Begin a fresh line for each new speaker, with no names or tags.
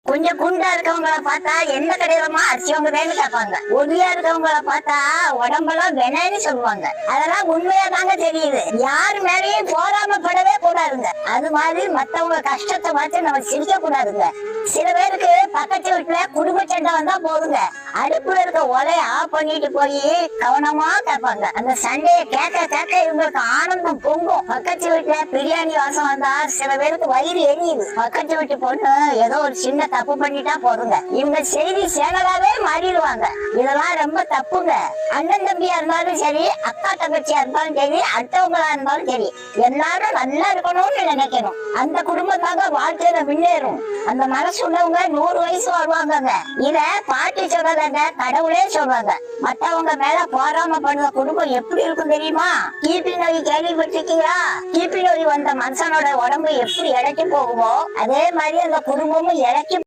கொஞ்சம் குண்டா இருக்கவங்கள பார்த்தா எந்த கடையிலமா அரிசி வாங்குறேன்னு கேட்பாங்க. ஒல்லியா இருக்கவங்கள பார்த்தா உடம்பெல்லாம் வெனன்னு சொல்லுவாங்க. அதெல்லாம் உண்மையா தாங்க தெரியுது. யாரு மேலேயும் போராமப்படவே கூடாதுங்க. அது மாதிரி மத்தவங்க கஷ்டத்தை பார்த்து நம்ம சிரிக்க கூடாதுங்க. சில பேருக்கு பக்கத்து வீட்டுல குடும்ப சண்டை வந்தா போதுங்க, அடுப்புல இருக்க ஒலைய ஆஃப் பண்ணிட்டு போய் கவனமா கேட்பாங்க. அந்த சண்டையை கேட்க கேட்க இவங்களுக்கு ஆனந்தம் பொங்கும். பக்கத்து வீட்டுல பிரியாணி வாசம் வந்தா சில பேருக்கு வயிறு எரியுது. பக்கத்து வீட்டு பொண்ணு ஏதோ ஒரு சின்ன தப்பு பண்ணிட்டா போதுங்க, இவங்க செய்தி சேனலாவே மாறிடுவாங்க. இதெல்லாம் ரொம்ப தப்புங்க. அண்ணன் தம்பியா இருந்தாலும் சரி, அக்கா தங்கச்சியா இருந்தாலும் சரி, அடுத்தவங்களா இருந்தாலும் சரி, எல்லாரும் நல்லா இருக்கணும்னு நினைக்கணும். அந்த குடும்பம் தாங்க வாழ்க்கையில முன்னேறும். அந்த மனசு உள்ளவங்க 100 வயசு வருவாங்க. இத பாட்டி சொல்றதாங்க, கடவுளே சொல்றாங்க. மத்தவங்க மேல போராம பண்ணுற குடும்பம் எப்படி இருக்கும் தெரியுமா? கிபி நோய் கேள்விப்பட்டிருக்கீங்களா? கிபி நோய் வந்த மனுஷனோட உடம்பு எப்படி இழைச்சி போகுமோ அதே மாதிரி அந்த குடும்பமும் இழைச்சி